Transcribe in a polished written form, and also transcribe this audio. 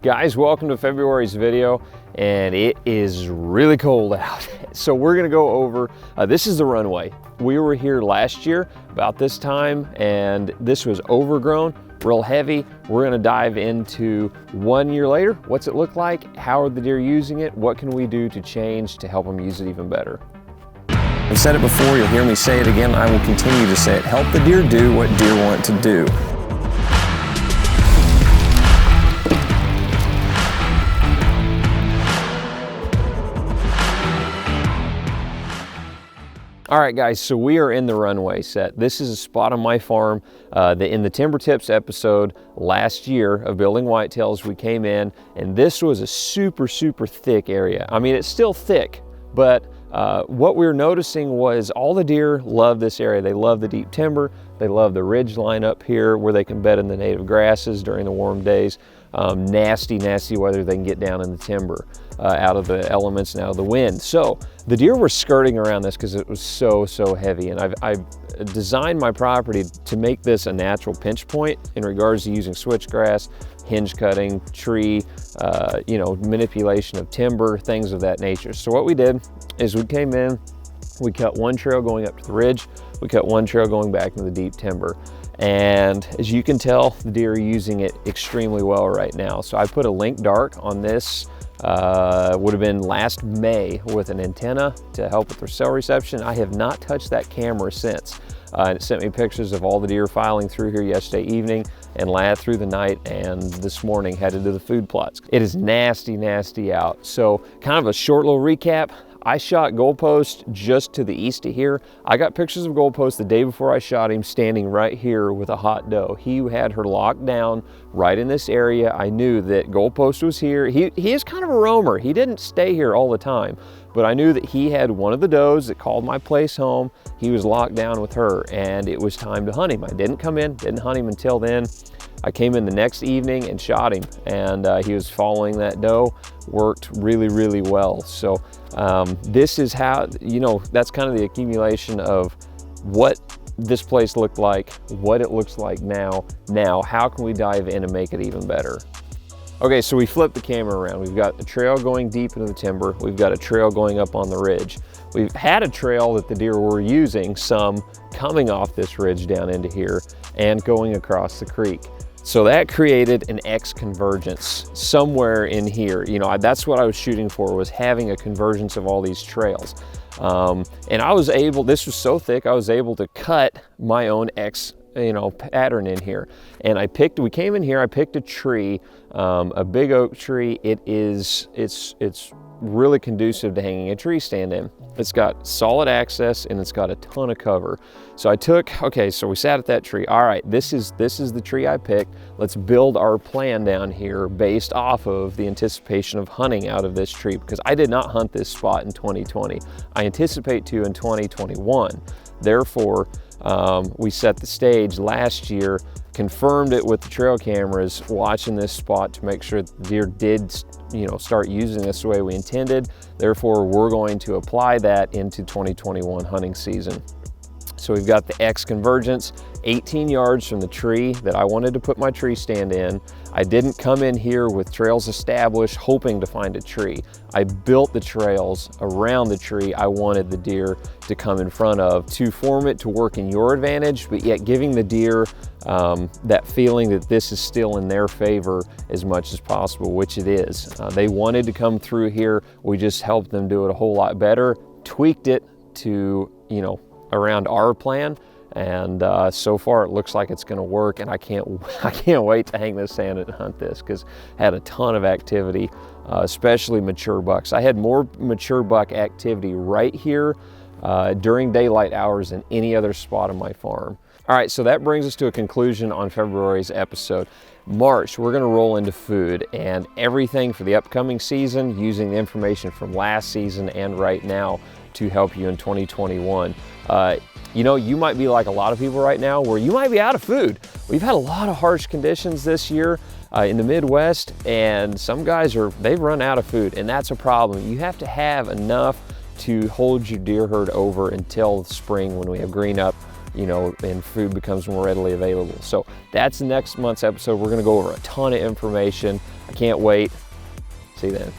Guys, welcome to February's video, and it is really cold out. So we're gonna go over, this is the runway. We were here last year about this time, and this was overgrown, real heavy. We're gonna dive into 1 year later. What's it look like? How are the deer using it? What can we do to change to help them use it even better? I've said it before, you'll hear me say it again, I will continue to say it. Help the deer do what deer want to do. All right, guys, so we are in the runway set. This is a spot on my farm. In the Timber Tips episode last year of building whitetails, we came in, and this was a super, super thick area. I mean, it's still thick, but what we were noticing was all the deer love this area. They love the deep timber. They love the ridge line up here where they can bed in the native grasses during the warm days. Nasty, nasty weather, they can get down in the timber out of the elements and out of the wind. So the deer were skirting around this because it was so heavy, and I've designed my property to make this a natural pinch point in regards to using switchgrass, hinge cutting, tree, manipulation of timber, things of that nature. So what we did is we came in, we cut one trail going up to the ridge, we cut one trail going back into the deep timber. And as you can tell, the deer are using it extremely well right now. So I put a link dark on this, would have been last May, with an antenna to help with their cell reception. I have not touched that camera since. It sent me pictures of all the deer filing through here yesterday evening and through the night, and this morning headed to the food plots. It is nasty, nasty out. So kind of a short little recap. I shot Goalpost just to the east of here. I got pictures of Goalpost the day before I shot him standing right here with a hot doe. He had her locked down right in this area. I knew that Goalpost was here. He is kind of a roamer. He didn't stay here all the time, but I knew that he had one of the does that called my place home. He was locked down with her, and it was time to hunt him. I didn't come in, didn't hunt him until then. I came in the next evening and shot him, and he was following that doe. Worked really, really well. So this is how, that's kind of the accumulation of what this place looked like, what it looks like now. Now, how can we dive in and make it even better? Okay, so we flipped the camera around. We've got the trail going deep into the timber. We've got a trail going up on the ridge. We've had a trail that the deer were using, some coming off this ridge down into here and going across the creek. So that created an X convergence somewhere in here. That's what I was shooting for, was having a convergence of all these trails. And I was able, this was so thick, I was able to cut my own X pattern in here. And we came in here, I picked a tree, a big oak tree. It's really conducive to hanging a tree stand in. It's got solid access and it's got a ton of cover. So so we sat at that tree. All right, this is the tree I picked. Let's build our plan down here based off of the anticipation of hunting out of this tree, because I did not hunt this spot in 2020. I anticipate to in 2021. Therefore, we set the stage last year, confirmed it with the trail cameras, watching this spot to make sure the deer did start using this the way we intended. Therefore, we're going to apply that into 2021 hunting season. So we've got the X convergence, 18 yards from the tree that I wanted to put my tree stand in. I didn't come in here with trails established hoping to find a tree. I built the trails around the tree I wanted the deer to come in front of, to form it to work in your advantage, but yet giving the deer that feeling that this is still in their favor as much as possible, which it is. They wanted to come through here. We just helped them do it a whole lot better, tweaked it to, around our plan. And so far it looks like it's going to work, and I can't wait to hang this stand and hunt this, because I had a ton of activity, especially mature bucks. I had more mature buck activity right here during daylight hours than any other spot on my farm. All right, so that brings us to a conclusion on February's episode. March, we're going to roll into food and everything for the upcoming season, using the information from last season and right now to help you in 2021. You might be like a lot of people right now, where you might be out of food. We've had a lot of harsh conditions this year in the Midwest, and some guys they've run out of food, and that's a problem. You have to have enough to hold your deer herd over until spring, when we have green up, and food becomes more readily available. So that's next month's episode. We're going to go over a ton of information. I can't wait. See you then.